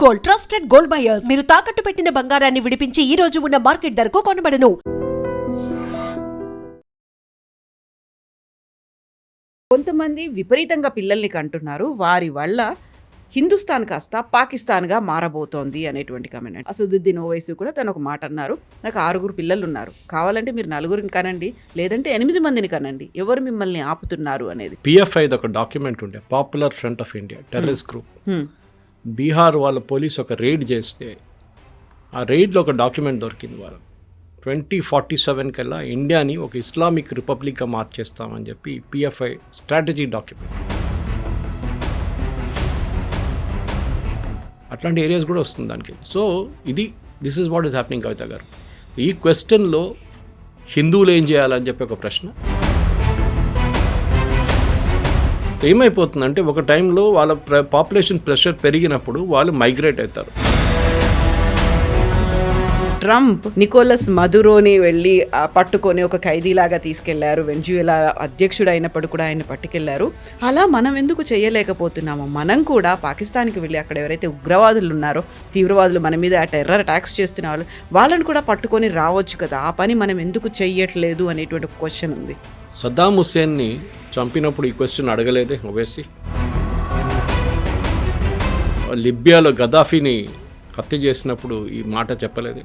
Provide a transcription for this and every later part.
Gold, trusted gold buyers. మీరు తాకట్టు పెట్టిన బంగారాన్ని విడిపించి ఈ రోజు ఉన్న మార్కెట్ ధరకు కొనబడను. కొంతమంది విపరీతంగా పిల్లల్ని కంటున్నారు. వారి వల్ల హిందుస్థాన్ కాస్త పాకిస్తాన్గా మారబోతోంది అనేటువంటి కమెంట్. అసదుద్దీన్ ఓవైసీ కూడా తను ఒక మాట అన్నారు. నాకు 6 పిల్లలు ఉన్నారు, కావాలంటే మీరు 4 కనండి, లేదంటే 8 మందిని కనండి, ఎవరు మిమ్మల్ని ఆపుతున్నారు అనేది. పిఎఫ్ఐ ఒక డాక్యుమెంట్ ఉండే, popular front of India terrorist group. Bihar వాళ్ళ పోలీసు ఒక రైడ్ చేస్తే ఆ రైడ్లో ఒక డాక్యుమెంట్ దొరికింది. వాళ్ళు 2047 కల్లా ఇండియాని ఒక ఇస్లామిక్ రిపబ్లిక్గా మార్చేస్తామని చెప్పి పిఎఫ్ఐ స్ట్రాటజీ డాక్యుమెంట్. అట్లాంటి ఏరియాస్ కూడా వస్తుంది దానికి. So this is what is happening Kavitha garu. ఈ క్వశ్చన్లో హిందువులు ఏం చేయాలని చెప్పి ఒక ప్రశ్న. ఏమైపోతుందంటే ఒక టైంలో వాళ్ళ పాపులేషన్ ప్రెషర్ పెరిగినప్పుడు వాళ్ళు మైగ్రేట్ అవుతారు. ట్రంప్ నికోలస్ మదురోని వెళ్ళి పట్టుకొని ఒక ఖైదీలాగా తీసుకెళ్లారు. వెంజుయేలా అధ్యక్షుడు అయినప్పుడు కూడా ఆయన పట్టుకెళ్లారు. అలా మనం ఎందుకు చేయలేకపోతున్నాము? మనం కూడా పాకిస్తాన్కి వెళ్ళి అక్కడ ఎవరైతే ఉగ్రవాదులు ఉన్నారో, తీవ్రవాదులు మన మీద టెర్రర్ అటాక్స్ చేస్తున్న వాళ్ళని కూడా పట్టుకొని రావచ్చు కదా. ఆ పని మనం ఎందుకు చెయ్యట్లేదు అనేటువంటి క్వశ్చన్ ఉంది. సద్దాం హుస్సేన్ని చంపినప్పుడు ఈ క్వశ్చన్ అడగలేదే ఓవైసీ? లిబియాలో గదాఫీని హత్య చేసినప్పుడు ఈ మాట చెప్పలేదే?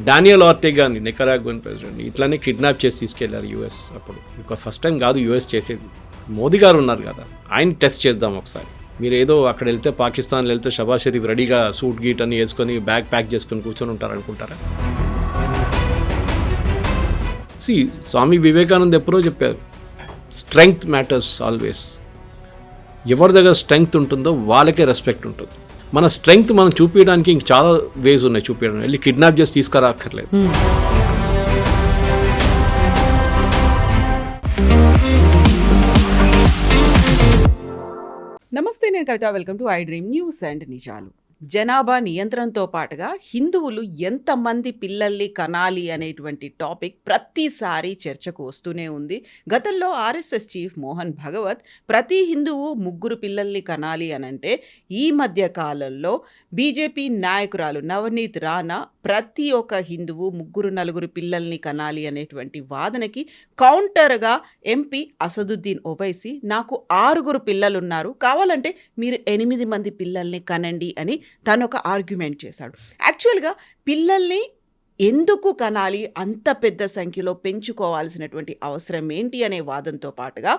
డానియల్ ఆర్టెగాని, నికరాగ్వన్ ప్రెసిడెంట్, ఇట్లానే కిడ్నాప్ చేసి తీసుకెళ్లారు యుఎస్. అప్పుడు ఇక ఫస్ట్ టైం కాదు యుఎస్ చేసేది. మోదీ గారు ఉన్నారు కదా, ఆయన టెస్ట్ చేద్దాం ఒకసారి. మీరు ఏదో అక్కడ వెళ్తే, పాకిస్తాన్లో వెళ్తే షబాజ్ షరీఫ్ రెడీగా సూట్ గీట్ అని వేసుకొని బ్యాగ్ ప్యాక్ చేసుకొని కూర్చొని ఉంటారు అనుకుంటారా? స్వామి వివేకానంద ఎప్పుడో చెప్పారు, స్ట్రెంగ్త్ మ్యాటర్స్ ఆల్వేస్. ఎవరి దగ్గర స్ట్రెంగ్త్ ఉంటుందో వాళ్ళకే రెస్పెక్ట్ ఉంటుంది. మన స్ట్రెంగ్త్ మనం చూపించడానికి ఇంక చాలా వేస్ ఉన్నాయి చూపించడానికి. వెళ్ళి కిడ్నాప్ చేసి తీసుకురాక్కర్లేదు. నమస్తే, నేను Kavitha. Welcome to I dream news and నిజాలు. జనాభా నియంత్రణతో పాటుగా హిందువులు ఎంతమంది పిల్లల్ని కనాలి అనేటువంటి టాపిక్ ప్రతిసారి చర్చకు వస్తూనే ఉంది. గతంలో ఆర్ఎస్ఎస్ చీఫ్ మోహన్ భగవత్ ప్రతి హిందువు 3 పిల్లల్ని కనాలి అనంటే, ఈ మధ్య కాలంలో బీజేపీ నాయకురాలు నవనీత్ రాణా ప్రతి ఒక్క హిందువు 3-4 పిల్లల్ని కనాలి అనేటువంటి వాదనకి కౌంటర్గా ఎంపీ అసదుద్దీన్ ఓవైసీ నాకు 6 పిల్లలున్నారు, కావాలంటే మీరు 8 మంది పిల్లల్ని కనండి అని తను ఒక ఆర్గ్యుమెంట్ చేశాడు. యాక్చువల్గా పిల్లల్ని ఎందుకు కనాలి, అంత పెద్ద సంఖ్యలో పెంచుకోవాల్సినటువంటి అవసరం ఏంటి అనే వాదంతో పాటుగా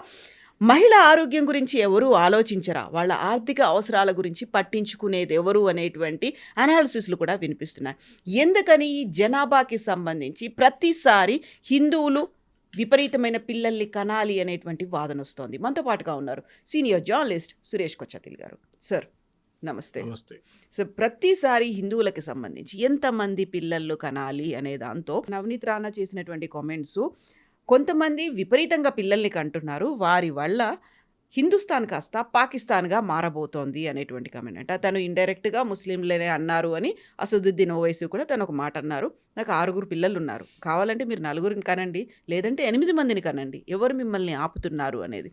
మహిళ ఆరోగ్యం గురించి ఎవరు ఆలోచించరా, వాళ్ళ ఆర్థిక అవసరాల గురించి పట్టించుకునేది ఎవరు అనేటువంటి అనాలిసిస్లు కూడా వినిపిస్తున్నాయి. ఎందుకని ఈ జనాభాకి సంబంధించి ప్రతిసారి హిందువులు విపరీతమైన పిల్లల్ని కనాలి అనేటువంటి వాదన వస్తోంది? మనతో పాటుగా ఉన్నారు సీనియర్ జర్నలిస్ట్ సురేష్ కొచ్చతిల్ గారు. సార్ నమస్తే. సో ప్రతిసారి హిందువులకి సంబంధించి ఎంతమంది పిల్లలు కనాలి అనే దాంతో నవనీత్ రాణా చేసినటువంటి కామెంట్స్, కొంతమంది విపరీతంగా పిల్లల్ని కంటున్నారు, వారి వల్ల హిందుస్థాన్ కాస్త పాకిస్తాన్గా మారబోతోంది అనేటువంటి కమెంట్. అంటే తను ఇండైరెక్ట్గా ముస్లింలనే అన్నారు అని అసదుద్దీన్ ఓవైసీ కూడా తను ఒక మాట అన్నారు. నాకు 6 పిల్లలు ఉన్నారు, కావాలంటే మీరు 4 కనండి, లేదంటే 8 మందిని కనండి, ఎవరు మిమ్మల్ని ఆపుతున్నారు అనేది.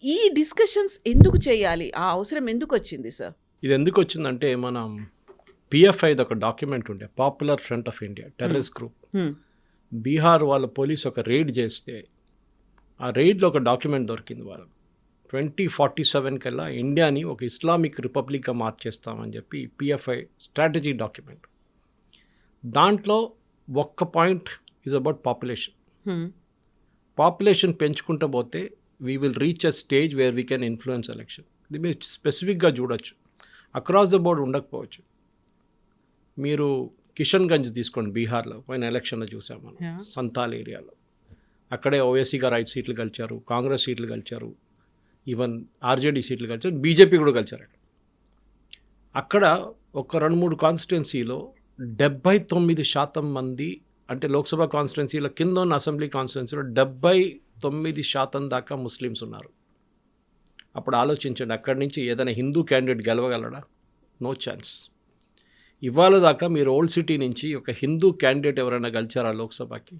ఈ డిస్కషన్స్ ఎందుకు చేయాలి? ఆ అవసరం ఎందుకు వచ్చింది సార్? ఇది ఎందుకు వచ్చిందంటే, మనం పిఎఫ్ఐ ఒక డాక్యుమెంట్ ఉండే, popular front of India terrorist group. Bihar వాళ్ళ పోలీసు ఒక రైడ్ చేస్తే ఆ రైడ్లో ఒక డాక్యుమెంట్ దొరికింది. వాళ్ళు 2047 కల్లా ఇండియాని ఒక ఇస్లామిక్ రిపబ్లిక్గా మార్చేస్తామని చెప్పి పిఎఫ్ఐ స్ట్రాటజీ డాక్యుమెంట్. దాంట్లో ఒక్క point is about population. Population పెంచుకుంటూ పోతే we will reach a stage where we can influence election. ఇది మీరు స్పెసిఫిక్గా చూడొచ్చు, అక్రాస్ ద బోర్డ్ ఉండకపోవచ్చు. మీరు కిషన్గంజ్ తీసుకోండి, బీహార్లో పోయిన ఎలక్షన్లో చూసాం మనం. సంతాల్ ఏరియాలో అక్కడే ఓవైసీ గారు 5 సీట్లు గెలిచారు, కాంగ్రెస్ సీట్లు గెలిచారు, ఈవెన్ ఆర్జేడీ సీట్లు గెలిచారు, బీజేపీ కూడా గెలిచారు. అక్కడ ఒక 2-3 కాన్స్టిట్యున్సీలో 79% మంది, అంటే లోక్సభ కాన్స్టిట్యున్సీలో కింద ఉన్న అసెంబ్లీ కాన్స్టిట్యున్సీలో 79% దాకా ముస్లిమ్స్ ఉన్నారు. అప్పుడు ఆలోచించండి, అక్కడి నుంచి ఏదైనా హిందూ క్యాండిడేట్ గెలవగలడా? No chance. ఇవాళ దాకా మీరు ఓల్డ్ సిటీ నుంచి ఒక హిందూ క్యాండిడేట్ ఎవరైనా గెలిచారా లోక్సభకి?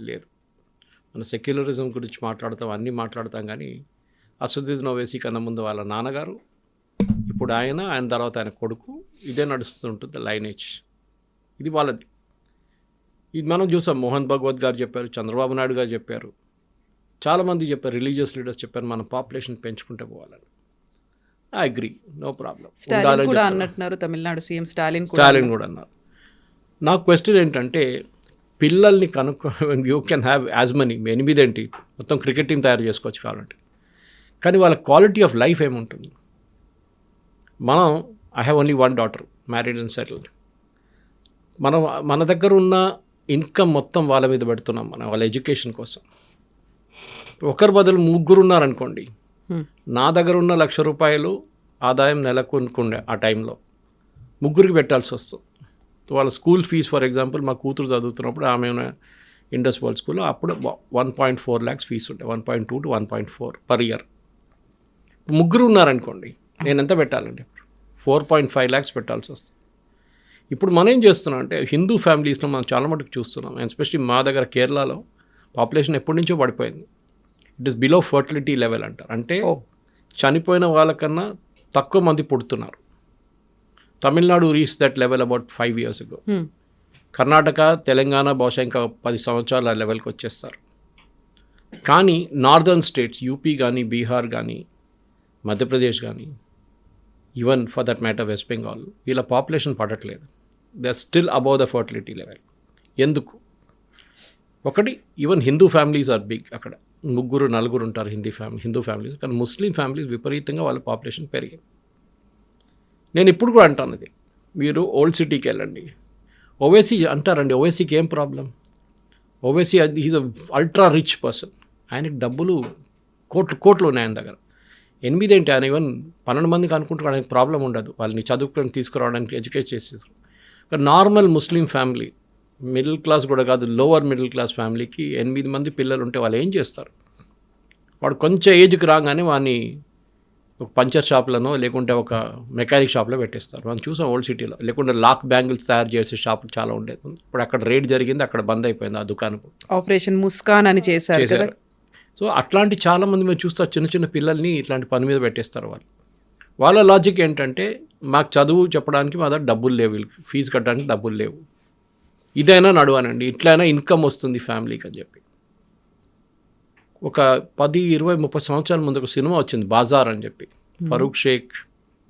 లేదు. మన సెక్యులరిజం గురించి మాట్లాడతాం, అన్నీ మాట్లాడతాం, కానీ అసదుద్దీన్ ఓవైసీ కన్నా ముందు వాళ్ళ నాన్నగారు, ఇప్పుడు ఆయన తర్వాత ఆయన కొడుకు, ఇదే నడుస్తుంటుంది లైనేజ్. ఇది వాళ్ళది. ఇది మనం చూసాం. మోహన్ భగవత్ గారు చెప్పారు, చంద్రబాబు నాయుడు గారు చెప్పారు, చాలామంది చెప్పారు, రిలీజియస్ లీడర్స్ చెప్పారు మనం పాపులేషన్ పెంచుకుంటే పోవాలని. I agree, no problem. Stalin కూడా అన్నట్టున్నారు, తమిళనాడు సీఎం స్టాలిన్ కూడా అన్నారు. నా క్వశ్చన్ ఏంటంటే, పిల్లల్ని you can have as money 8 ఏంటి, మొత్తం క్రికెట్ టీం తయారు చేసుకోవచ్చు కావాలంటే, కానీ వాళ్ళ క్వాలిటీ ఆఫ్ లైఫ్ ఏముంటుంది? మనం I have only 1 daughter, married and settled. మన దగ్గర ఉన్న ఇన్కమ్ మొత్తం వాళ్ళ మీద పెడుతున్నాం మనం, వాళ్ళ ఎడ్యుకేషన్ కోసం. ఒకరి బదులు 3 ఉన్నారనుకోండి, నా దగ్గర ఉన్న ₹1,00,000 ఆదాయం నెలకు అనుకుండే ఆ టైంలో 3కి పెట్టాల్సి వస్తుంది. వాళ్ళ స్కూల్ ఫీజు ఫర్ ఎగ్జాంపుల్, మా కూతురు చదువుతున్నప్పుడు ఆమె ఇండస్ వరల్డ్ స్కూల్లో అప్పుడు 1.4 lakhs ఫీజు ఉండే, 1.2 to 1.4 పర్ ఇయర్. 3 ఉన్నారనుకోండి, నేను ఎంత పెట్టాలండి? 4.5 lakhs పెట్టాల్సి వస్తుంది. ఇప్పుడు మనం ఏం చేస్తున్నాం అంటే, హిందూ ఫ్యామిలీస్లో మనం చాలా మటుకు చూస్తున్నాం, ఎస్పెషల్లీ మా దగ్గర కేరళలో పాపులేషన్ ఎప్పటి నుంచో పడిపోయింది. It is below fertility level అంటారు. అంటే చనిపోయిన వాళ్ళకన్నా తక్కువ మంది పుడుతున్నారు. Tamil Nadu reach that level about 5 years ago. Karnataka, Telangana బహుశా ఇంకా 10 సంవత్సరాలు ఆ లెవెల్కి వచ్చేస్తారు. కానీ నార్దర్న్ స్టేట్స్, యూపీ కానీ, బీహార్ కానీ, మధ్యప్రదేశ్ కానీ, even for that matter West Bengal, వీళ్ళ పాపులేషన్ పడట్లేదు. They are still above the fertility level. ఎందుకు? ఒకటి, even Hindu families are big. అక్కడ 3-4 ఉంటారు హిందూ ఫ్యామిలీస్, కానీ ముస్లిం ఫ్యామిలీస్ విపరీతంగా వాళ్ళ పాపులేషన్ పెరిగింది. నేను ఇప్పుడు కూడా అంటాను, ఇది మీరు ఓల్డ్ సిటీకి వెళ్ళండి, ఓవైసీ అంటారండి, ఓవైసీకి ఏం problem? Owaisi is a ultra rich person, ఆయనకి డబ్బులు కోట్లు ఉన్నాయి ఆయన దగ్గర. 8 ఏంటి, ఆయన ఈవెన్ 12 మందికి అనుకుంటారు, ఆయనకి ప్రాబ్లం ఉండదు. వాళ్ళని చదువుకొని తీసుకురావడానికి ఎడ్యుకేట్ చేసేసారు. Normal Muslim family, middle class కూడా కాదు, లోవర్ మిడిల్ క్లాస్ ఫ్యామిలీకి 8 మంది పిల్లలు ఉంటే వాళ్ళు ఏం చేస్తారు? వాడు కొంచెం ఏజ్కి రాగానే వాడిని ఒక పంచర్ షాప్లను లేకుంటే ఒక మెకానిక్ షాప్లో పెట్టేస్తారు. మనం చూసాం ఓల్డ్ సిటీలో. లేకుంటే లాక్ బ్యాంగిల్స్ తయారు చేసే షాపులు చాలా ఉండేది. ఇప్పుడు అక్కడ రేట్ జరిగింది, అక్కడ బంద్ అయిపోయింది ఆ దుకాణం. ఆపరేషన్ ముస్కాన్ అని చేశారు. సో అట్లాంటి చాలామంది మీరు చూస్తారు, చిన్న పిల్లల్ని ఇట్లాంటి పని మీద పెట్టేస్తారు. వాళ్ళ లాజిక్ ఏంటంటే, మాకు చదువు చెప్పడానికి మా దగ్గర డబ్బులు లేవు, ఫీజు కట్టడానికి డబ్బులు లేవు, ఇదైనా నడవనండి, ఇట్లయినా ఇన్కమ్ వస్తుంది ఫ్యామిలీకి అని చెప్పి. ఒక 10, 20, 30 సంవత్సరాల ముందు ఒక సినిమా వచ్చింది, బాజార్ అని చెప్పి. ఫరూక్ షేక్,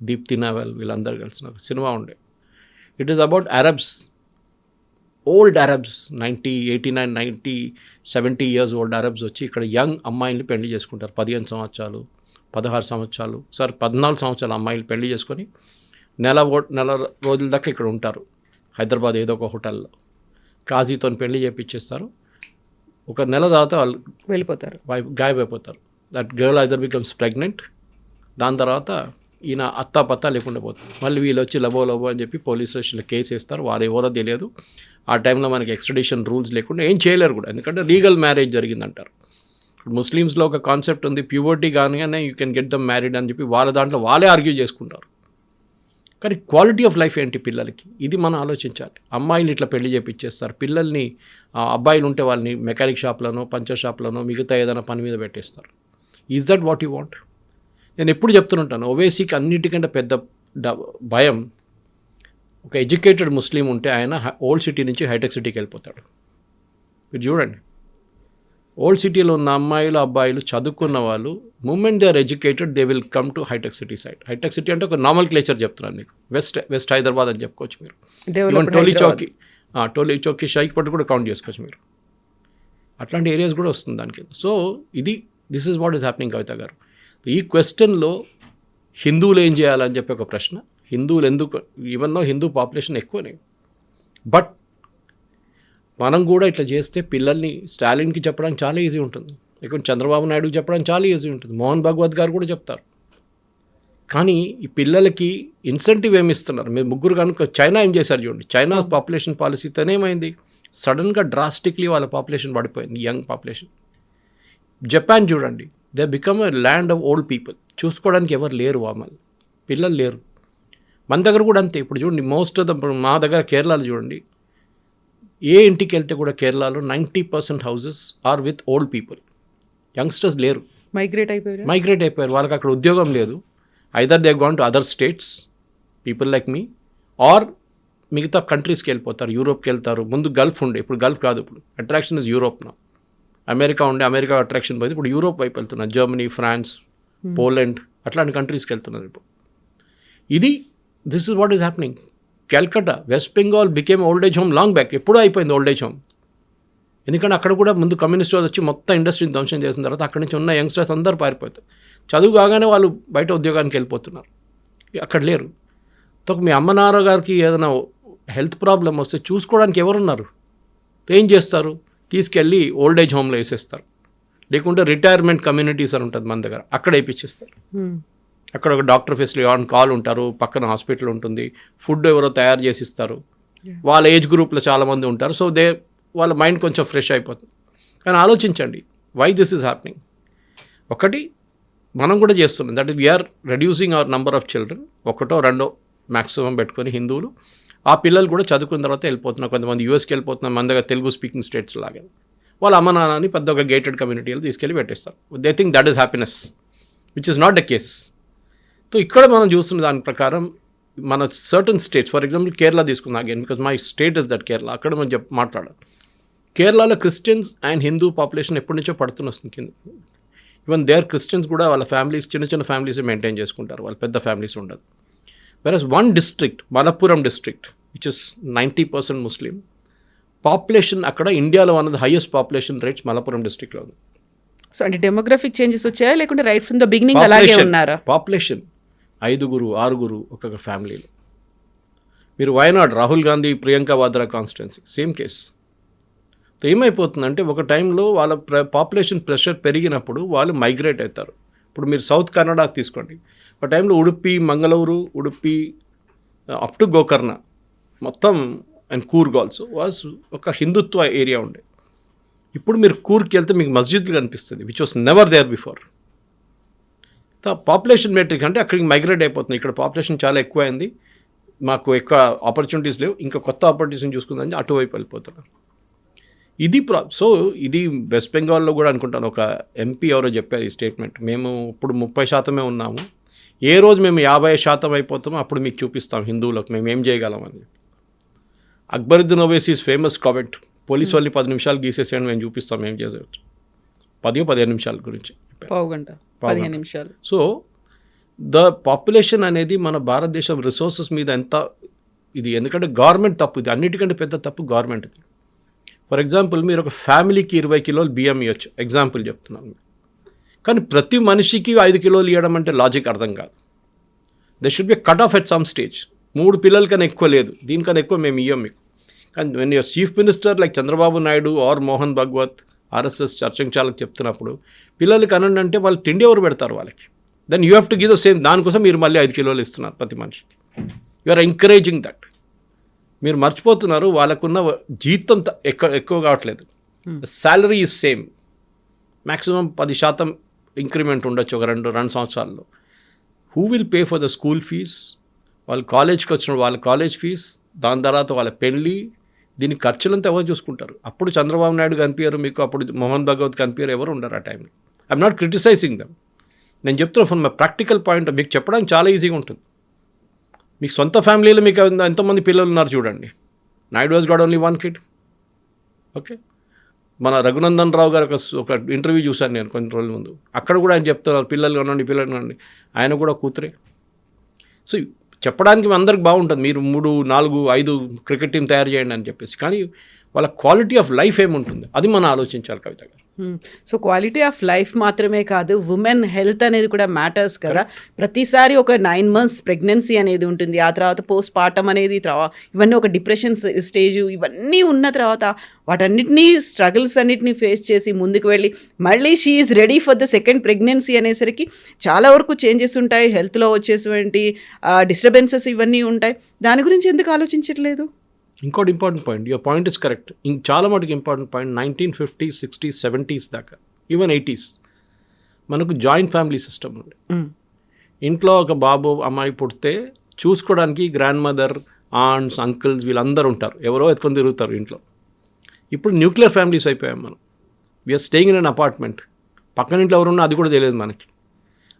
దీప్తి నావెల్ వీళ్ళందరూ కలిసిన ఒక సినిమా ఉండే. It is about Arabs, old Arabs, 89, 90, 70 years old Arabs వచ్చి ఇక్కడ యంగ్ అమ్మాయిల్ని పెళ్లి చేసుకుంటారు. 15 సంవత్సరాలు, 16 సంవత్సరాలు, 14 సంవత్సరాల అమ్మాయిలు పెళ్లి చేసుకొని నెల రోజుల దాకా ఇక్కడ ఉంటారు. హైదరాబాద్ ఏదో ఒక హోటల్లో కాజీతో పెళ్లి చేపించేస్తారు. ఒక నెల తర్వాత వాళ్ళు వెళ్ళిపోతారు, గాయమైపోతారు. That girl either becomes pregnant. దాని తర్వాత ఈయన అత్తా లేకుండా పోతుంది. మళ్ళీ వీళ్ళు వచ్చి లబో అని చెప్పి పోలీస్ స్టేషన్లో కేసు వేస్తారు. వారు ఎవరో తెలియదు. ఆ టైంలో మనకి ఎక్స్ట్రడిషన్ రూల్స్ లేకుండా ఏం చేయలేరు కూడా, ఎందుకంటే లీగల్ మ్యారేజ్ జరిగిందంటారు. ముస్లిమ్స్లో ఒక కాన్సెప్ట్ ఉంది, ప్యూబర్టీ కాగానే you can get them married అని చెప్పి వాళ్ళ దాంట్లో వాళ్ళే ఆర్గ్యూ చేసుకుంటారు. కానీ క్వాలిటీ ఆఫ్ లైఫ్ ఏంటి పిల్లలకి, ఇది మనం ఆలోచించాలి. అమ్మాయిలు ఇట్లా పెళ్లి చేపిచ్చేస్తారు, పిల్లల్ని అబ్బాయిలు ఉంటే వాళ్ళని మెకానిక్ షాప్లను, పంచర్ షాప్లను, మిగతా ఏదైనా పని మీద పెట్టేస్తారు. Is that what you want? నేను ఎప్పుడు చెప్తుంటాను, ఓవైసీకి అన్నిటికంటే పెద్ద భయం, ఒక ఎడ్యుకేటెడ్ ముస్లిం ఉంటే ఆయన ఓల్డ్ సిటీ నుంచి హైటెక్ సిటీకి వెళ్ళిపోతాడు. మీరు చూడండి, ఓల్డ్ సిటీలో ఉన్న అమ్మాయిలు అబ్బాయిలు చదువుకున్న వాళ్ళు moment they are educated they will come to హైటెక్ సిటీ సైడ్. హైటెక్ సిటీ అంటే ఒక నార్మల్ క్లేచర్ చెప్తున్నాను మీకు, వెస్ట్ హైదరాబాద్ అని చెప్పుకోవచ్చు మీరు. ఈవెన్ టోలీ చౌకీ షైక్పట్ కూడా కౌంట్ చేసుకోవచ్చు మీరు. అట్లాంటి ఏరియాస్ కూడా వస్తుంది దానికి. So this is what is happening Kavitha garu. ఈ క్వశ్చన్లో హిందువులు ఏం చేయాలని చెప్పి ఒక ప్రశ్న. హిందువులు ఎందుకు, ఈవెన్ దో హిందూ పాపులేషన్ ఎక్కువనే, బట్ మనం కూడా ఇట్లా చేస్తే పిల్లల్ని స్టాలిన్కి చెప్పడానికి చాలా ఈజీ ఉంటుంది, లేకుంటే చంద్రబాబు నాయుడుకి చెప్పడానికి చాలా ఈజీ ఉంటుంది, మోహన్ భగవత్ గారు కూడా చెప్తారు. కానీ ఈ పిల్లలకి ఇన్సెంటివ్ ఏమి ఇస్తున్నారు? మీరు 3 కనుక చైనా ఏం చేశారు చూడండి. చైనా పాపులేషన్ పాలసీతోనే ఏమైంది, సడన్గా డ్రాస్టిక్లీ వాళ్ళ పాపులేషన్ పడిపోయింది, యంగ్ పాపులేషన్. జపాన్ చూడండి, they become a land of old people. చూసుకోవడానికి ఎవరు లేరు, వాళ్ళు పిల్లలు లేరు. మన దగ్గర కూడా అంతే. ఇప్పుడు చూడండి, మోస్ట్ ఆఫ్ ద, మా దగ్గర కేరళలో చూడండి, ఏ ఇంటికి వెళ్తే కూడా కేరళలో 90% houses are with old people. Youngsters లేరు, మైగ్రేట్ అయిపోయారు. వాళ్ళకి అక్కడ ఉద్యోగం లేదు, either they gone to other states, people like me, or మిగతా కంట్రీస్కి వెళ్ళిపోతారు, యూరోప్కి వెళ్తారు. ముందు గల్ఫ్ ఉండే, ఇప్పుడు గల్ఫ్ కాదు, ఇప్పుడు అట్రాక్షన్ ఇస్ యూరోప్ నా. అమెరికా ఉండే, అమెరికా అట్రాక్షన్ పోయింది, ఇప్పుడు యూరోప్ వైపు వెళ్తున్నారు. జర్మనీ, ఫ్రాన్స్, పోలాండ్ అట్లాంటి కంట్రీస్కి వెళ్తున్నారు ఇప్పుడు. This is what is happening. Calcutta, west Bengal became old age home long back. ఎప్పుడూ అయిపోయింది ఓల్డ్ ఏజ్ హోమ్. ఎందుకంటే అక్కడ కూడా ముందు కమ్యూనిస్ట్ వాళ్ళు వచ్చి మొత్తం ఇండస్ట్రీని ధ్వంసం చేసిన తర్వాత అక్కడి నుంచి ఉన్న యంగ్స్టర్స్ అందరూ పారిపోతారు. చదువు కాగానే వాళ్ళు బయట ఉద్యోగానికి వెళ్ళిపోతున్నారు, అక్కడ లేరు. మీ అమ్మ నాన్న గారికి ఏదైనా హెల్త్ ప్రాబ్లం వస్తే చూసుకోవడానికి ఎవరున్నారు? ఏం చేస్తారు? తీసుకెళ్ళి ఓల్డ్ ఏజ్ హోమ్లో వేసేస్తారు, లేకుంటే రిటైర్మెంట్ కమ్యూనిటీస్ అని ఉంటుంది మన దగ్గర, అక్కడ వేయించేస్తారు. అక్కడ ఒక డాక్టర్ ఫెసిలిటీ ఆన్ కాల్ ఉంటారు, పక్కన హాస్పిటల్ ఉంటుంది, ఫుడ్ ఎవరో తయారు చేసి ఇస్తారు. వాళ్ళ ఏజ్ గ్రూప్లో చాలామంది ఉంటారు. సో వాళ్ళ మైండ్ కొంచెం ఫ్రెష్ అయిపోతుంది. కానీ ఆలోచించండి, వై దిస్ ఈజ్ హ్యాపెనింగ్. ఒకటి మనం కూడా చేస్తున్నాం, that is we're reducing our number of children. ఒకటో రెండో మ్యాక్సిమం పెట్టుకొని హిందువులు, ఆ పిల్లలు కూడా చదువుకున్న తర్వాత వెళ్ళిపోతున్నారు. కొంతమంది యూఎస్కి వెళ్ళిపోతున్నారు, మన దగ్గర తెలుగు స్పీకింగ్ స్టేట్స్ లాగా. వాళ్ళ అమ్మ నాన్నని పెద్ద ఒక గేటెడ్ కమ్యూనిటీలో తీసుకెళ్ళి పెట్టేస్తారు. They think that is happiness, which is not the case. So ఇక్కడ మనం చూస్తున్న దాని ప్రకారం మన certain states, for example Kerala తీసుకున్నా again, because my state is that Kerala. అక్కడ మనం మాట్లాడాలి, కేరళలో క్రిస్టియన్స్ అండ్ హిందూ పాపులేషన్ ఎప్పటి నుంచో పడుతున్న వస్తుంది కింద. ఈవెన్ దేర్ క్రిస్టియన్స్ కూడా వాళ్ళ ఫ్యామిలీస్ చిన్న చిన్న ఫ్యామిలీస్ మెయింటైన్ చేసుకుంటారు, వాళ్ళ పెద్ద ఫ్యామిలీస్ ఉండదు. Versus one district, Malappuram district, which is 90% Muslim population, అక్కడ ఇండియాలో one of the highest population rates Malappuram డిస్ట్రిక్ట్లో ఉంది. సో అంటే డెమోగ్రఫిక్ చేంజెస్ వచ్చాయా, లేకుంటే రైట్ ఫ్రమ్ ద బిగినింగ్ అలాగే ఉన్నారా? పాపులేషన్ 5, 6 ఒక్కొక్క ఫ్యామిలీలో. మీరు Wayanad, Rahul Gandhi, Priyanka Vadra constituency, same case. So ఏమైపోతుందంటే ఒక టైంలో వాళ్ళ పాపులేషన్ ప్రెషర్ పెరిగినప్పుడు వాళ్ళు మైగ్రేట్ అవుతారు. ఇప్పుడు మీరు సౌత్ కన్నడ తీసుకోండి, ఒక టైంలో ఉడుపి, మంగళూరు, ఉడుపి అప్ టు గోకర్ణ మొత్తం అండ్ కూర్గ్ ఆల్సో వాజ్ ఒక హిందుత్వ ఏరియా ఉండే. ఇప్పుడు మీరు కూర్గ్కి వెళ్తే మీకు మస్జిద్లు కనిపిస్తుంది, which was never there before. Population metric అంటే అక్కడికి మైగ్రేట్ అయిపోతుంది. ఇక్కడ పాపులేషన్ చాలా ఎక్కువ అయింది, మాకు ఎక్కువ ఆపర్చునిటీస్ లేవు, ఇంకా కొత్త ఆపర్చునిటీస్ని చూసుకుందని అటువైపు వెళ్ళిపోతున్నారు. సో ఇది వెస్ట్ బెంగాల్లో కూడా అనుకుంటాను, ఒక ఎంపీ ఎవరో చెప్పారు ఈ స్టేట్మెంట్, మేము ఇప్పుడు 30% ఉన్నాము, ఏ రోజు మేము 50% అయిపోతామో అప్పుడు మీకు చూపిస్తాం హిందువులకు మేము ఏం చేయగలమని. అక్బరుద్దీన్ ఓవైసీస్ ఫేమస్ కామెంట్, పోలీసు వాళ్ళు 10 నిమిషాలు గీసేసేయండి మేము చూపిస్తాం ఏం చేసేవచ్చు. 15 నిమిషాల గురించి, పావు గంట 15 నిమిషాలు. సో ద పాపులేషన్ అనేది మన భారతదేశం రిసోర్సెస్ మీద ఎంత ఇది, ఎందుకంటే గవర్నమెంట్ తప్పు, ఇది అన్నిటికంటే పెద్ద తప్పు గవర్నమెంట్ది. ఫర్ ఎగ్జాంపుల్ మీరు ఒక ఫ్యామిలీకి 20 కిలోలు బియ్యం ఇవ్వచ్చు, ఎగ్జాంపుల్ చెప్తున్నాను. కానీ ప్రతి మనిషికి 5 కిలోలు ఇవ్వడం అంటే లాజిక్ అర్థం కాదు. They should be cut off at some stage. 3 పిల్లల కన్నా ఎక్కువ లేదు, దీనికన్నా ఎక్కువ మేము ఇవ్వం మీకు. కానీ when your chief minister like Chandrababu Naidu or Mohan Bhagwat RSS చర్చంచాలకు చెప్తున్నప్పుడు పిల్లలకి అనండి అంటే వాళ్ళు తిండి ఎవరు పెడతారు వాళ్ళకి? Then you have to give the same. దానికోసం మీరు మళ్ళీ 5 కిలోలు ఇస్తున్నారు ప్రతి మనిషికి. You are encouraging that. మీరు మర్చిపోతున్నారు వాళ్ళకున్న జీతం ఎక్కువ కావట్లేదు. Salary is same, maximum 10% increment ఉండొచ్చు ఒక 2 సంవత్సరాల్లో. Who will pay for the school fees? వాళ్ళు కాలేజ్కి వచ్చిన వాళ్ళ కాలేజ్ ఫీజ్, దాని తర్వాత వాళ్ళ పెళ్ళి, దీని ఖర్చులంతా ఎవరు చూసుకుంటారు? అప్పుడు చంద్రబాబు నాయుడు కనిపించారు మీకు, అప్పుడు మోహన్ భగవత్ కనిపించారు, ఎవరు ఉండరు ఆ టైంలో. ఐఎమ్ నాట్ క్రిటిసైజింగ్ దమ్, నేను చెప్తున్నా ఫ్రమ్ మై ప్రాక్టికల్ పాయింట్. మీకు చెప్పడానికి చాలా ఈజీగా ఉంటుంది. మీకు సొంత ఫ్యామిలీలో మీకు ఎంతమంది పిల్లలు ఉన్నారు చూడండి. Naidu was got only 1 kid. Okay, మన రఘునందన్ రావు గారు ఒక ఇంటర్వ్యూ చూశాను నేను కొన్ని రోజుల ముందు. అక్కడ కూడా ఆయన చెప్తున్నారు పిల్లలు కానివ్వండి, ఆయన కూడా కూతురే. సో చెప్పడానికి అందరికి బాగుంటుంది, మీరు 3, 4, 5 క్రికెట్ టీం తయారు చేయండి అని చెప్పేసి. కానీ వాళ్ళ క్వాలిటీ ఆఫ్ లైఫ్ ఏముంటుంది అది మనం ఆలోచించాలి కవిత గారు. సో క్వాలిటీ ఆఫ్ లైఫ్ మాత్రమే కాదు, ఉమెన్ హెల్త్ అనేది కూడా మ్యాటర్స్ కదా. ప్రతిసారి ఒక 9 months ప్రెగ్నెన్సీ అనేది ఉంటుంది, ఆ తర్వాత పోస్ట్ పార్టమ్ అనేది, ఇవన్నీ ఒక డిప్రెషన్ స్టేజ్, ఇవన్నీ ఉన్న తర్వాత వాటన్నిటినీ స్ట్రగుల్స్ అన్నిటినీ ఫేస్ చేసి ముందుకు వెళ్ళి మళ్ళీ she is ready for the second pregnancy అనేసరికి చాలా వరకు చేంజెస్ ఉంటాయి, హెల్త్లో వచ్చేటువంటి డిస్టర్బెన్సెస్ ఇవన్నీ ఉంటాయి. దాని గురించి ఎందుకు ఆలోచించట్లేదు? ఇంకోటి important point, your point is correct. చాలా మటుకు important point, 1950s, 60s, 70s దాకా, ఈవెన్ 80s మనకు జాయింట్ ఫ్యామిలీ సిస్టమ్ ఉంది. ఇంట్లో ఒక బాబు అమ్మాయి పుడితే చూసుకోవడానికి గ్రాండ్ మదర్, ఆంట్స్, అంకుల్స్ వీళ్ళందరూ ఉంటారు, ఎవరో ఎత్తుకొని తిరుగుతారు ఇంట్లో. ఇప్పుడు న్యూక్లియర్ ఫ్యామిలీస్ అయిపోయాం మనం. We're staying in an apartment, పక్కన ఇంట్లో ఎవరున్నా అది కూడా తెలియదు మనకి.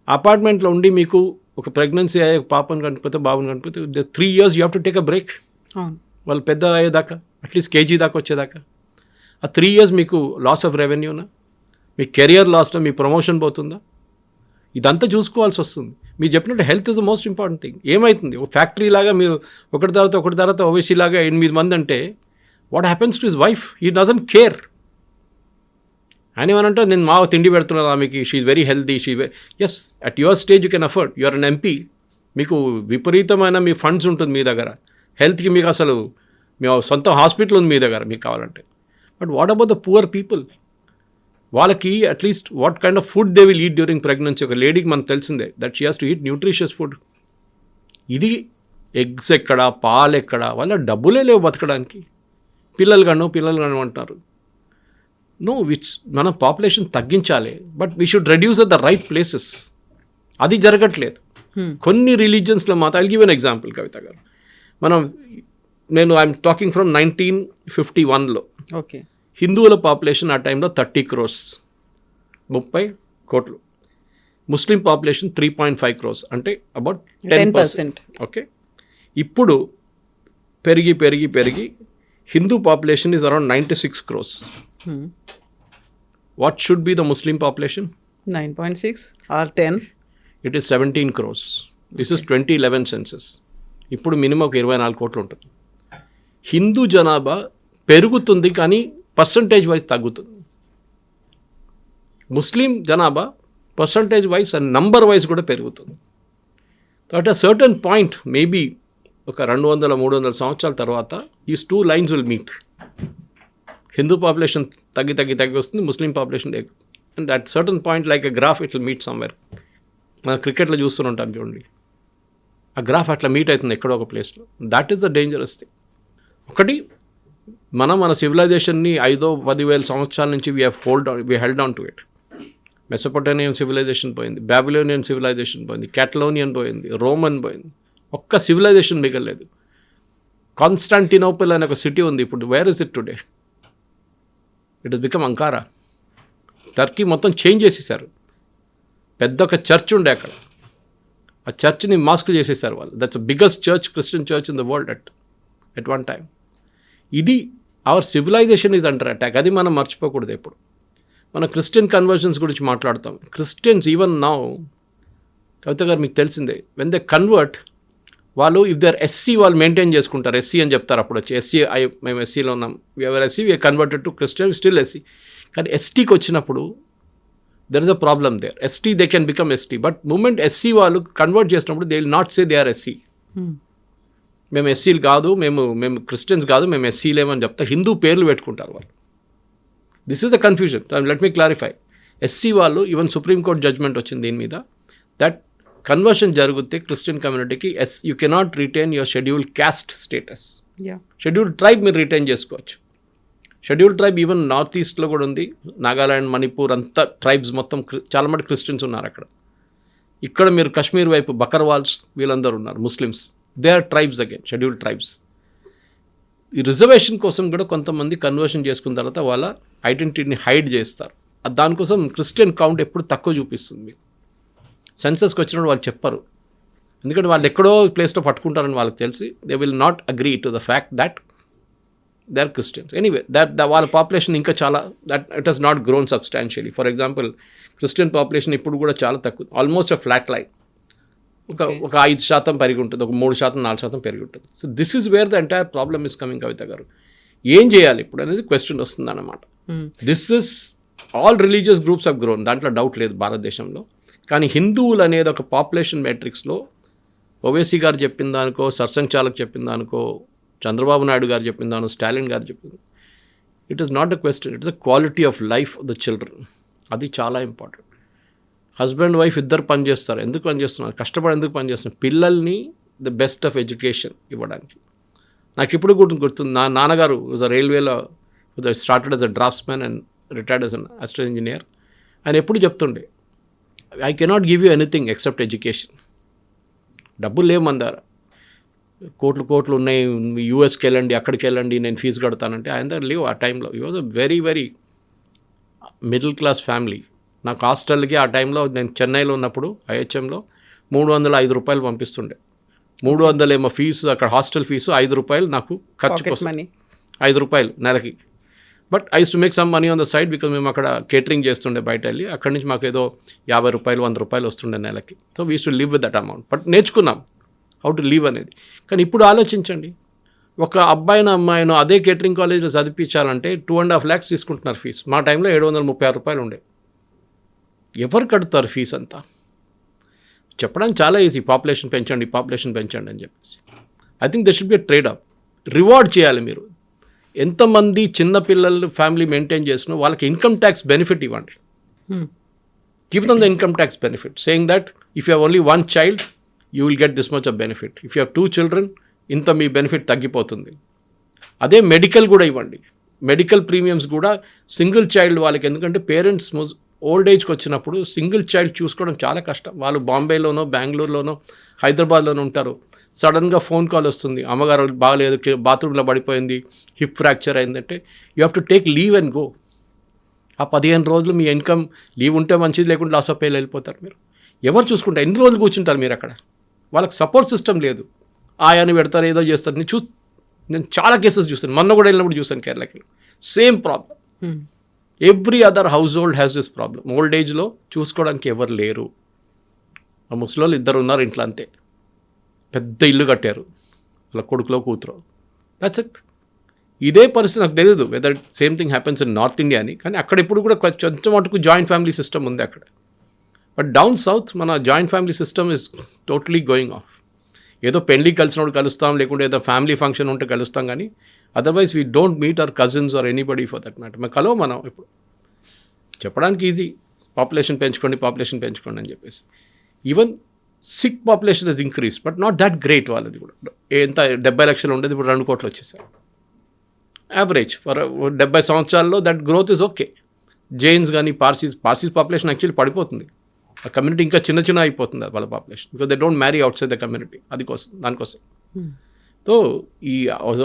అపార్ట్మెంట్లో ఉండి మీకు ఒక ప్రెగ్నెన్సీ అయ్యే పాపను కనిపితే బాబుని కనిపితే 3 years you have to take a break. అవును. వాళ్ళు పెద్ద అయ్యేదాకా అట్లీస్ట్ కేజీ దాకా వచ్చేదాకా ఆ 3 years మీకు లాస్ ఆఫ్ రెవెన్యూనా, మీ కెరియర్ లాస్నా, మీ ప్రమోషన్ పోతుందా, ఇదంతా చూసుకోవాల్సి వస్తుంది. మీరు చెప్పినట్టు health is the most important thing. ఏమవుతుంది ఒక ఫ్యాక్టరీ లాగా మీరు ఒకటి తర్వాత ఓవైసీ లాగా 8 మంది అంటే what happens to his wife? He doesn't care. ఆయన ఏమనంటే నేను మా తిండి పెడుతున్నాను ఆమెకి, she's very healthy, as at your stage you can afford, you're an MP, మీకు విపరీతమైన మీ ఫండ్స్ ఉంటుంది మీ దగ్గర, హెల్త్కి మీకు అసలు మీ సొంత హాస్పిటల్ ఉంది మీ దగ్గర మీకు కావాలంటే. But what about the poor people? వాళ్ళకి at least what kind of food they will eat during pregnancy. ఒక లేడీకి మనకు తెలిసిందే that she has to eat nutritious food. ఇది ఎగ్స్ ఎక్కడ, పాలు ఎక్కడ, వాళ్ళ డబ్బులే లేవు బతకడానికి. పిల్లలు కాను అంటున్నారు. నో, మనం పాపులేషన్ తగ్గించాలి, but we should reduce at the right places. అది జరగట్లేదు. కొన్ని రిలీజియన్స్లో మాత్రం. I'll give an example Kavitha garu. I'm talking from 1951లో. ఓకే. హిందువుల పాపులేషన్ ఆ టైంలో 30 crores, 30 కోట్లు. ముస్లిం పాపులేషన్ 3.5 crores, అంటే అబౌట్ 10%. ఓకే. ఇప్పుడు పెరిగి Hindu population is around 96 crores. What should be the Muslim population? 9.6 or 10? It is 17 crores. This is 2011 census. ఇప్పుడు minimum ఒక 24 కోట్లు ఉంటుంది. హిందూ జనాభా పెరుగుతుంది కానీ పర్సంటేజ్ వైజ్ తగ్గుతుంది. ముస్లిం జనాభా percentage wise and number wise కూడా పెరుగుతుంది. At a certain point maybe ఒక 200-300 సంవత్సరాల తర్వాత these 2 lines will meet. Hindu population తగ్గి వస్తుంది, ముస్లిం population and at certain point like a graph it will meet somewhere. మనం క్రికెట్లో చూస్తుంటాం చూడండి, ఆ గ్రాఫ్ అట్లా మీట్ అవుతుంది ఎక్కడో ఒక ప్లేస్లో. That is the dangerous thing. ఒకటి, మన సివిలైజేషన్ని 5,000-10,000 సంవత్సరాల నుంచి we held on to it. Mesopotamian civilization పోయింది, బాబిలోనియన్ సివిలైజేషన్ పోయింది, క్యాటలోనియన్ పోయింది, రోమన్ పోయింది, ఒక్క సివిలైజేషన్ మిగలేదు. కాన్స్టాంటినోపుల్ అనే ఒక సిటీ ఉంది ఇప్పుడు. Where is it today? It is become Ankara. Turkey మొత్తం చేంజ్ చేసేసారు. పెద్ద ఒక చర్చ్ ఉండే అక్కడ, ఆ చర్చ్ని మాస్క్ చేసేసారు వాళ్ళు. That's biggest church, Christian church in the world at one time. ఇది our civilization is under attack. అది మనం మర్చిపోకూడదు ఎప్పుడు. మనం క్రిస్టియన్ కన్వర్జన్స్ గురించి మాట్లాడతాం. క్రిస్టియన్స్ ఈవెన్ నౌ, కవిత గారు మీకు తెలిసిందే, వెన్ దే కన్వర్ట్, వాళ్ళు ఇఫ్ దే ఆర్ ఎస్సీ వాళ్ళు మెయింటైన్ చేసుకుంటారు. ఎస్సీ అని చెప్తారు అప్పుడు వచ్చి. ఎస్సీ, మేము ఎస్సీలో ఉన్నాం, ever SC we're converted to Christian, still SC. కానీ ఎస్టీకి వచ్చినప్పుడు there is a problem there. ST they can become ST, but moment SC వాళ్ళు కన్వర్ట్ చేసినప్పుడు they will not say they are SC. మేము ఎస్సీలు కాదు, మేము క్రిస్టియన్స్ కాదు, మేము ఎస్సీలేమని చెప్తారు. హిందూ పేర్లు పెట్టుకుంటారు వాళ్ళు. This is the confusion. Let me clarify. SC వాళ్ళు, ఈవెన్ సుప్రీంకోర్టు జడ్జ్మెంట్ వచ్చింది దీని మీద, దట్ కన్వర్షన్ జరిగితే క్రిస్టియన్ కమ్యూనిటీకి you cannot retain your scheduled caste status. Scheduled tribe మీరు రిటైన్ చేసుకోవచ్చు. షెడ్యూల్డ్ ట్రైబ్ ఈవెన్ నార్త్ ఈస్ట్లో కూడా ఉంది. నాగాలాండ్, మణిపూర్ అంతా ట్రైబ్స్ మొత్తం చాలా మంది క్రిస్టియన్స్ ఉన్నారు అక్కడ. ఇక్కడ మీరు కాశ్మీర్ వైపు బకర్వాల్స్ వీళ్ళందరూ ఉన్నారు Muslims. They are tribes again, scheduled tribes. ఈ రిజర్వేషన్ కోసం కూడా కొంతమంది కన్వర్షన్ చేసుకున్న తర్వాత వాళ్ళ ఐడెంటిటీని హైడ్ చేస్తారు. దానికోసం క్రిస్టియన్ కౌంట్ ఎప్పుడు తక్కువ చూపిస్తుంది మీకు. సెన్సస్కి వచ్చినప్పుడు వాళ్ళు చెప్పరు, ఎందుకంటే వాళ్ళు ఎక్కడో ప్లేస్లో పట్టుకుంటారని వాళ్ళకి తెలిసి. They will not agree to the fact that they are Christians. Anyway, వాళ్ళ పాపులేషన్ ఇంకా చాలా, that it has not grown substantially. For example, Christian population ఇప్పుడు కూడా చాలా తక్కువ, ఆల్మోస్ట్ అ ఫ్లాట్ లైన్. ఒక 5% పెరిగి ఉంటుంది, ఒక 3%, 4% పెరిగి ఉంటుంది. So this is where the entire problem is coming. Kavitha garu, ఏం చేయాలి ఇప్పుడు అనేది క్వశ్చన్ వస్తుంది అన్నమాట. This is all religious groups of grown, దాంట్లో డౌట్ లేదు భారతదేశంలో. కానీ హిందువులు అనేది ఒక పాపులేషన్ మ్యాట్రిక్స్లో ఓవైసీ గారు చెప్పిన దానికో, సర్సంఘ్ చాలక్ చెప్పిన దానికో, చంద్రబాబు నాయుడు గారు చెప్పిన దానికో, స్టాలిన్ గారు చెప్పింది, it is not a question, it is the quality of life of the children. అది చాలా ఇంపార్టెంట్. హస్బెండ్ వైఫ్ ఇద్దరు పనిచేస్తారు. ఎందుకు పనిచేస్తున్నారు? కష్టపడి ఎందుకు పనిచేస్తున్నారు? పిల్లల్ని ద బెస్ట్ ఆఫ్ ఎడ్యుకేషన్ ఇవ్వడానికి. నాకు ఇప్పుడు గుర్తుంది, నా నాన్నగారు రైల్వేలో started as a drafts man and retired as an assistant engineer. ఆయన ఎప్పుడు చెప్తుండే, I cannot give you anything except education. డబ్బులు లేవు మన దగ్గర, కోట్లు ఉన్నాయి, యూఎస్కి వెళ్ళండి, అక్కడికి వెళ్ళండి, నేను ఫీజు కడతానంటే ఆయన దగ్గర లేవు ఆ టైంలో. ఈ was a very very middle class family. నాకు హాస్టల్కి ఆ టైంలో, నేను చెన్నైలో ఉన్నప్పుడు ఐహెచ్ఎంలో 305 రూపాయలు పంపిస్తుండే. 300 ఏమో ఫీజు, అక్కడ హాస్టల్ ఫీజు, 5 రూపాయలు నాకు ఖర్చు కోసం, మనీ 5 రూపాయలు నెలకి. But I to make some money on the side because మేము అక్కడ కేటరింగ్ చేస్తుండే బయట వెళ్ళి. అక్కడి నుంచి మాకు ఏదో 50 రూపాయలు 100 రూపాయలు వస్తుండే నెలకి. So we to live with that amount. But నేర్చుకున్నాం హౌ టు లివ్ అనేది. కానీ ఇప్పుడు ఆలోచించండి, ఒక అబ్బాయినో అమ్మాయినో అదే కేటరింగ్ కాలేజ్లో చదివించాలంటే 2.5 lakhs తీసుకుంటున్నారు ఫీజు. మా టైంలో 736 రూపాయలు ఉండే. ఎవరు కడుతారు ఫీజు అంతా? చెప్పడానికి చాలా ఈజీ, పాపులేషన్ పెంచండి అని చెప్పేసి. I think they should be trade up. Reward చేయాలి మీరు. ఎంతమంది చిన్నపిల్లలు ఫ్యామిలీ మెయింటైన్ చేసినా వాళ్ళకి ఇన్కమ్ ట్యాక్స్ బెనిఫిట్ ఇవ్వండి. Give them the income tax benefit, saying that if you have only 1 child you will get this much of benefit. If you have 2 children ఇంత మీ benefit తగ్గిపోతుంది. అదే మెడికల్ కూడా ఇవ్వండి. Medical premiums కూడా single child వాళ్ళకి, ఎందుకంటే parents old ఏజ్కి వచ్చినప్పుడు సింగిల్ చైల్డ్ చూసుకోవడం చాలా కష్టం. వాళ్ళు బాంబేలోనో బెంగళూరులోనో హైదరాబాద్లోనో ఉంటారు. సడన్గా ఫోన్ కాల్ వస్తుంది, అమ్మగారు బాగలేదు, బాత్రూంలో పడిపోయింది, హిప్ ఫ్రాక్చర్ అయిందంటే you have to take leave and go. ఆ 15 రోజులు మీ ఇన్కమ్ లీవ్ ఉంటే మంచిది, లేకుంటే లాస్ ఆఫ్ పేలు వెళ్ళిపోతారు మీరు. ఎవరు చూసుకుంటారు? ఎన్ని రోజులు కూర్చుంటారు మీరు అక్కడ? వాళ్ళకి సపోర్ట్ సిస్టమ్ లేదు. ఆయాని పెడతారు, ఏదో చేస్తారు. నేను చాలా కేసెస్ చూస్తాను, మొన్న కూడా వెళ్ళినప్పుడు చూసాను కేరళకి. Same problem. Every other household has this problem. Old ఏజ్లో చూసుకోవడానికి ఎవరు లేరు. ఆ ముసలోళ్ళు 2 ఉన్నారు ఇంట్లో, అంతే. పెద్ద ఇల్లు కట్టారు, వాళ్ళ కొడుకులో కూతురు. That's it. ఇదే పరిస్థితి నాకు తెలియదు whether same thing happens in north India అని. కానీ అక్కడ ఇప్పుడు కూడా కొంచెం మటుకు జాయింట్ ఫ్యామిలీ సిస్టమ్ ఉంది అక్కడ. బట్ డౌన్ సౌత్ మన joint family system is totally going of. ఏదో పెళ్లి కలిసినప్పుడు కలుస్తాం, లేకుంటే ఏదో ఫ్యామిలీ ఫంక్షన్ ఉంటే కలుస్తాం, కానీ otherwise we don't meet our cousins or anybody for that matter. మేము కలవ మనం ఇప్పుడు. చెప్పడానికి ఈజీ, పాపులేషన్ పెంచుకోండి అని చెప్పేసి. Even Sikh population is increase, but not that great. వాళ్ళది కూడా ఎంత 70 లక్షలు ఉండేది, ఇప్పుడు 2 కోట్లు వచ్చేసారు యావరేజ్. ఫర్ 70 సంవత్సరాల్లో that growth is okay. Jains కానీ పార్సీస్ పాపులేషన్ యాక్చువల్లీ పడిపోతుంది. ఆ కమ్యూనిటీ ఇంకా చిన్న అయిపోతుంది వాళ్ళ population, because they don't marry outside the community. దానికోసం సో ఈ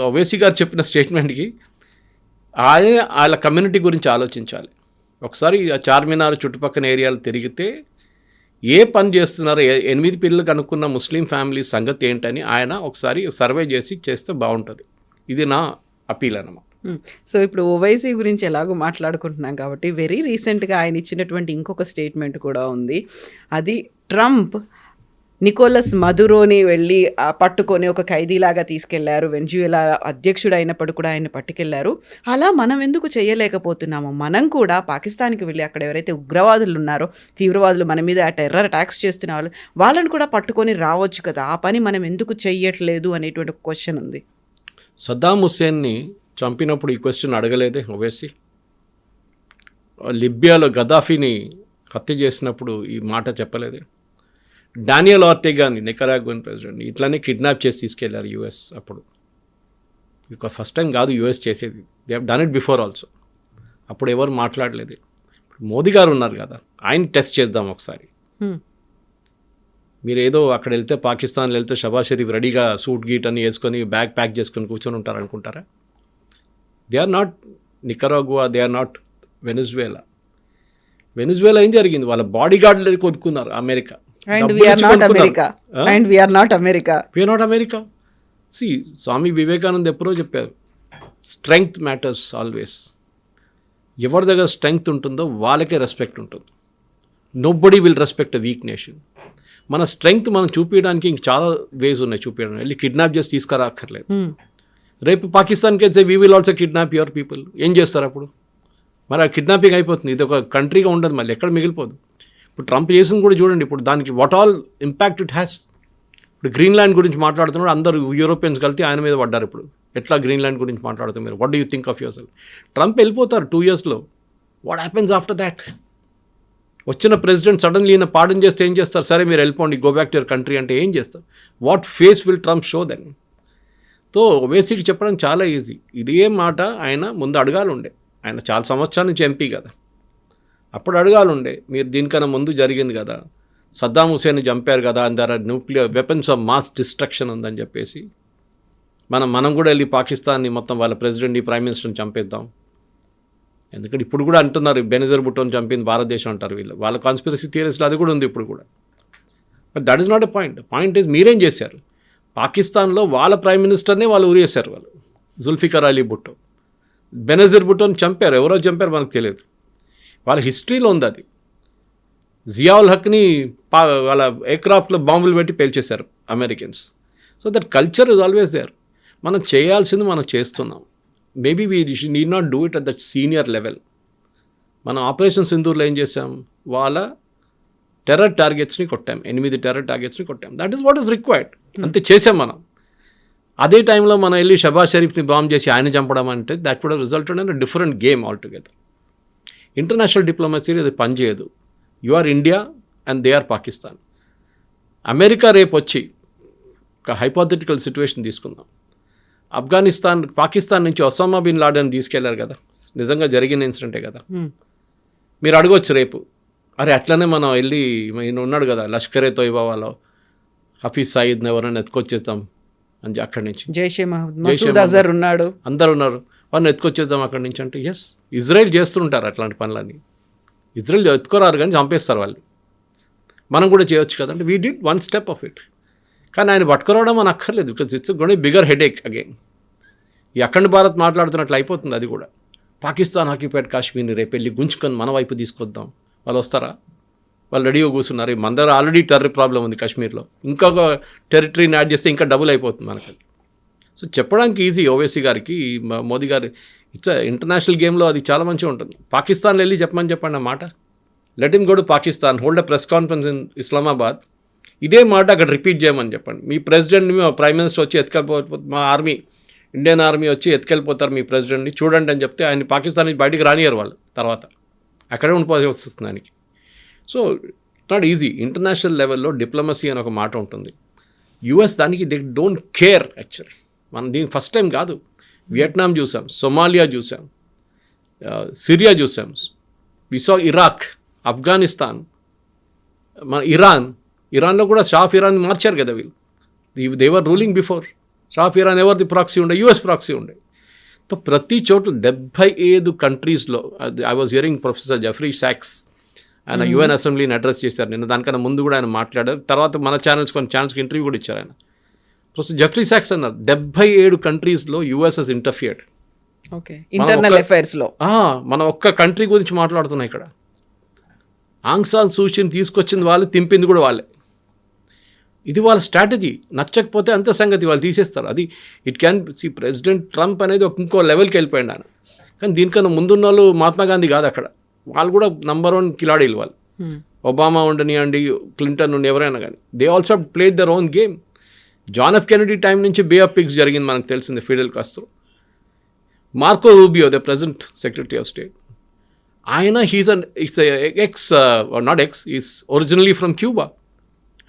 ఓవైసీ గారు చెప్పిన స్టేట్మెంట్కి వాళ్ళ కమ్యూనిటీ గురించి ఆలోచించాలి. ఒకసారి ఆ చార్మినార్ చుట్టుపక్కల ఏరియాలు తిరిగితే ఏ పని చేస్తున్నారో 8 పిల్లలు కనుక్కున్న ముస్లిం ఫ్యామిలీ సంగతి ఏంటని ఆయన ఒకసారి సర్వే చేస్తే బాగుంటుంది. ఇది నా అపీల్ అన్నమాట. సో ఇప్పుడు ఓవైసీ గురించి ఎలాగో మాట్లాడుకుంటున్నాం కాబట్టి వెరీ రీసెంట్గా ఆయన ఇచ్చినటువంటి ఇంకొక స్టేట్మెంట్ కూడా ఉంది. అది ట్రంప్ నికోలస్ మదురోని వెళ్ళి పట్టుకొని ఒక ఖైదీలాగా తీసుకెళ్లారు. వెనిజువేలా అధ్యక్షుడు అయినప్పుడు కూడా ఆయన పట్టుకెళ్లారు. అలా మనం ఎందుకు చేయలేకపోతున్నాము? మనం కూడా పాకిస్తాన్కి వెళ్ళి అక్కడ ఎవరైతే ఉగ్రవాదులు ఉన్నారో, తీవ్రవాదులు మన మీద టెర్రర్ అటాక్స్ చేస్తున్న వాళ్ళని కూడా పట్టుకొని రావచ్చు కదా. ఆ పని మనం ఎందుకు చెయ్యట్లేదు అనేటువంటి క్వశ్చన్ ఉంది. సద్దాం హుస్సేన్ని చంపినప్పుడు ఈ క్వశ్చన్ అడగలేదే ఓవైసీ? లిబియాలో గదాఫీని హత్య చేసినప్పుడు ఈ మాట చెప్పలేదే? డానియల్ ఆర్టెగాని, నికరాగ్వన్ ప్రెసిడెంట్, ఇట్లానే కిడ్నాప్ చేసి తీసుకెళ్లారు యూఎస్. అప్పుడు ఇక ఫస్ట్ టైం కాదు యూఎస్ చేసేది, they have done it before also. అప్పుడు ఎవరు మాట్లాడలేదు. మోదీ గారు ఉన్నారు కదా, ఆయన టెస్ట్ చేద్దాం ఒకసారి. మీరు ఏదో అక్కడ వెళ్తే, పాకిస్తాన్లో వెళ్తే షబాజ్ షరీఫ్ రెడీగా సూట్ గీట్ అని వేసుకొని బ్యాగ్ ప్యాక్ చేసుకొని కూర్చొని ఉంటారు అనుకుంటారా? They are not Nicaragua, they are not Venezuela. ఏం జరిగింది? వాళ్ళ బాడీ గార్డులు కొనుక్కున్నారు America. And we are not America. See, Swami Vivekanand ఎప్పుడో చెప్పారు, స్ట్రెంగ్త్ మ్యాటర్స్ ఆల్వేస్. ఎవరి దగ్గర స్ట్రెంగ్త్ ఉంటుందో వాళ్ళకే రెస్పెక్ట్ ఉంటుంది. Nobody will respect a week nation. మన స్ట్రెంగ్త్ మనం చూపించడానికి ఇంక చాలా వేస్ ఉన్నాయి చూపించడానికి. వెళ్ళి కిడ్నాప్ చేసి తీసుకురాక్కర్లేదు. రేపు పాకిస్తాన్కి అయితే we will also kidnap your people. ఏం చేస్తారు అప్పుడు? మరి ఆ కిడ్నాపింగ్ అయిపోతుంది. ఇది ఒక కంట్రీగా ఉండదు, మళ్ళీ ఎక్కడ మిగిలిపోదు. ఇప్పుడు ట్రంప్ చేసింది కూడా చూడండి, ఇప్పుడు దానికి what all impact it has. ఇప్పుడు గ్రీన్లాండ్ గురించి మాట్లాడుతున్నాడు, అందరూ యూరోపియన్స్ కలిసి ఆయన మీద పడ్డారు. ఇప్పుడు ఎట్లా గ్రీన్లాండ్ గురించి మాట్లాడుతారు మీరు? What do you think of your self? Trump వెళ్ళిపోతారు 2 yearsలో. What happens after that? వచ్చిన ప్రెసిడెంట్ సడన్లీ ఈయన పార్డన్ చేస్తే ఏం చేస్తారు? సరే మీరు వెళ్ళిపోండి, go back to your country అంటే ఏం చేస్తారు? What face will Trump show then? So ఓవైసీకి చెప్పడం చాలా ఈజీ. ఇదే మాట ఆయన ముందు అడగాలుండే. ఆయన చాలా సంవత్సరాల నుంచి ఎంపీ కదా, అప్పుడు అడగాలుండే. మీరు దీనికన్నా ముందు జరిగింది కదా, సద్దాం హుస్సేన్ని చంపారు కదా, and there are nuclear weapons of mass destruction ఉందని చెప్పేసి మనం కూడా వెళ్ళి పాకిస్తాన్ని మొత్తం వాళ్ళ ప్రెసిడెంట్ని, ప్రైమ్ మినిస్టర్ని చంపేద్దాం. ఎందుకంటే ఇప్పుడు కూడా అంటున్నారు బెనజర్ భుట్టోని చంపింది భారతదేశం అంటారు వీళ్ళు. వాళ్ళ కాన్స్పిరసీ థియరీస్లో అది కూడా ఉంది ఇప్పుడు కూడా. But that is not a point. Point is మీరేం చేశారు? పాకిస్తాన్లో వాళ్ళ ప్రైమ్ మినిస్టర్నే వాళ్ళు ఉరేశారు. వాళ్ళు జుల్ఫికర్ అలీ భుట్టో, బెనజీర్ భుట్టోని చంపారు. ఎవరో చంపారు మనకు తెలియదు. వాళ్ళ హిస్టరీలో ఉంది అది. జియావుల్ హక్ని వాళ్ళ ఎయిర్క్రాఫ్ట్లో బాంబులు పెట్టి పేల్చేశారు Americans. So that culture is always there. మనం చేయాల్సింది మనం చేస్తున్నాం. Maybe we need not do it at the senior level. మనం ఆపరేషన్ సింధూర్లో ఏం చేసాం? వాళ్ళ టెర్రర్ టార్గెట్స్ని కొట్టాం, 8 టెర్రర్ టార్గెట్స్ని కొట్టాం. That is what is required. అంతే చేసాం మనం. అదే టైంలో మనం వెళ్ళి షబాజ్ షరీఫ్ని బాంబ్ చేసి ఆయన చంపడం అంటే that would resulted in a different game all together. International డిప్లొమసీలో ఇది పనిచేయదు. You are India and they are Pakistan. America రేపు వచ్చి ఒక హైపోథెటికల్ సిచ్యువేషన్ తీసుకుందాం. పాకిస్తాన్ నుంచి ఒసామా బిన్ లాడెన్ తీసుకెళ్లారు కదా, నిజంగా జరిగిన ఇన్సిడెంటే కదా. మీరు అడగొచ్చు రేపు, అరే అట్లనే మనం వెళ్ళి ఈయన ఉన్నాడు కదా లష్కరే తోయిబా వాళ్ళు హఫీజ్ సయీద్ని ఎవరైనా ఎత్తుకొచ్చేద్దాం అని అక్కడి నుంచి. జైషే మసూద్ అజర్ ఉన్నాడు, అందరు ఉన్నారు, వాళ్ళని ఎత్తుకొచ్చేద్దాం అక్కడి నుంచి అంటే ఎస్, ఇజ్రాయెల్ చేస్తుంటారు అట్లాంటి పనులన్నీ. ఇజ్రాయెల్ ఎత్తుకోరారు కానీ చంపేస్తారు వాళ్ళు. మనం కూడా చేయొచ్చు కదంటే we did 1 step of it. కానీ ఆయన పట్టుకురావడం అని అక్కర్లేదు, because it's gone bigger headache again. ఈ అఖండ్ భారత్ మాట్లాడుతున్నట్లు అయిపోతుంది అది కూడా. పాకిస్తాన్ ఆక్యుపైడ్ కాశ్మీర్ని రేపు వెళ్ళి గుంజుకొని మన వైపు తీసుకొద్దాం. వాళ్ళు వస్తారా? వాళ్ళు రెడీగా కూర్చున్నారు. మన దగ్గర ఆల్రెడీ టెర్రర్ ప్రాబ్లం ఉంది కాశ్మీర్లో, ఇంకొక టెరిటరీని యాడ్ చేస్తే ఇంకా డబుల్ అయిపోతుంది మనకి. సో చెప్పడానికి ఈజీ ఓవైసీ గారికి, మోదీ గారి ఇట్స్ ఇంటర్నేషనల్ గేమ్లో అది చాలా మంచిగా ఉంటుంది. పాకిస్తాన్లో వెళ్ళి చెప్పండి ఆ మాట. Let him go to Pakistan, hold a press conference in Islamabad. ఇదే మాట అక్కడ రిపీట్ చేయమని చెప్పండి. మీ ప్రెసిడెంట్ని, మా ప్రైమ్ మినిస్టర్ వచ్చి ఎత్తుకెళ్ళిపోతే, మా ఆర్మీ, ఇండియన్ ఆర్మీ వచ్చి ఎత్తుకెళ్ళిపోతారు మీ ప్రెసిడెంట్ని, చూడండి అని చెప్తే ఆయన పాకిస్తాన్ నుంచి బయటికి రానియరు వాళ్ళు. తర్వాత అక్కడే ఉండిపోవాల్సి వస్తుంది ఆయనకి. So it's not easy. International లెవెల్లో డిప్లొమసీ అని ఒక మాట ఉంటుంది. యుఎస్ దానికి దే డోంట్ కేర్ యాక్చువల్లీ. మనం దీనికి ఫస్ట్ టైం కాదు. వియట్నాం చూసాం, సొమాలియా చూసాం, సిరియా చూసాం, విసా ఇరాక్, ఆఫ్ఘనిస్తాన్, మన ఇరాన్లో కూడా షా ఆఫ్ ఇరాన్ మార్చారు కదా వీళ్ళు. They were ruling before. Shah of Iran ఎవరిది ప్రాక్సీ ఉండే? యూఎస్ ప్రాక్సీ ఉండే. సో ప్రతి చోట్ల 75 కంట్రీస్లో, I was hearing professor Jeffrey సాక్స్, ఆయన యుఎన్ అసెంబ్లీని అడ్రస్ చేశారు నిన్న. దానికన్నా ముందు కూడా ఆయన మాట్లాడారు. తర్వాత మన కొన్ని ఛానల్స్కి ఇంటర్వ్యూ కూడా ఇచ్చారు ఆయన. ప్రొఫెసర్ జెఫ్రీ సాక్స్ అన్నారు 77 కంట్రీస్లో US has interfered. Okay, internal అఫైర్స్లో. మనం ఒక్క కంట్రీ గురించి మాట్లాడుతున్నాం ఇక్కడ. ఆంగ్ సాన్ సూచీని తీసుకొచ్చింది వాళ్ళు, తింపింది కూడా వాళ్ళే. ఇది వాళ్ళ స్ట్రాటజీ. నచ్చకపోతే అంత సంగతి, వాళ్ళు తీసేస్తారు. అది it can see President Trump అనేది ఇంకో లెవెల్కి వెళ్ళిపోయాడు ఆయన. కానీ దీనికన్నా ముందున్న వాళ్ళు మహాత్మా గాంధీ కాదు అక్కడ. వాళ్ళు కూడా నంబర్ 1 కిలాడీలు వాళ్ళు. ఒబామా ఉండనివ్వండి, క్లింటన్ ఉండి, ఎవరైనా కానీ they also played their own game. John F Kennedy time నుంచి బే ఆఫ్ పిగ్స్ జరిగింది మనకు తెలిసింది, Fidel Castro. Marco Rubio, the present secretary of state, ఆయన ఈజ్ ఒరిజినలీ ఫ్రమ్ క్యూబా.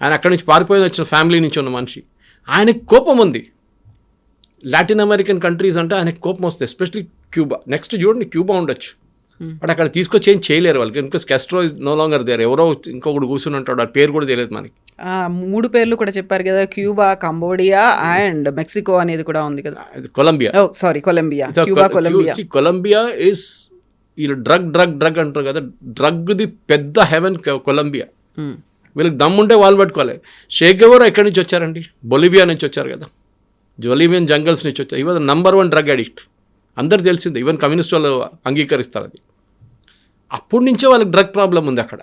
ఆయన అక్కడి నుంచి పారిపోయి వచ్చిన ఫ్యామిలీ నుంచి ఉన్న మనిషి. ఆయనకు కోపం ఉంది. లాటిన్ అమెరికన్ కంట్రీస్ అంటే ఆయనకు కోపం వస్తుంది, ఎస్పెషలీ క్యూబా. నెక్స్ట్ చూడండి, క్యూబా ఉండొచ్చు, బట్ అక్కడ తీసుకొచ్చి ఏం చేయలేరు వాళ్ళకి. Because Castro is no longer there. ఎవరో ఇంకొకటి కూర్చుని ఉంటాడు, ఆ పేరు కూడా తెలియదు మనకి. 3 పేర్లు కూడా చెప్పారు కదా, క్యూబా, కంబోడియా అండ్ మెక్సికో అనేది కూడా ఉంది కదా. కొలంబియా, కొలంబియా ఇస్ వీళ్ళు డ్రగ్ అంటారు కదా, డ్రగ్ది పెద్ద హెవెన్ కొలంబియా. వీళ్ళకి దమ్ముంటే వాళ్ళు పట్టుకోవాలి. షేక్ గెవారా ఎక్కడి నుంచి వచ్చారండి? బొలివియా నుంచి వచ్చారు కదా, బొలివియన్ జంగల్స్ నుంచి వచ్చారు. ఇవాళ నంబర్ 1 డ్రగ్ అడిక్ట్, అందరు తెలిసింది. ఈవెన్ కమ్యూనిస్ట్ వాళ్ళు అంగీకరిస్తారు అది. అప్పటి నుంచే వాళ్ళకి డ్రగ్ ప్రాబ్లం ఉంది అక్కడ.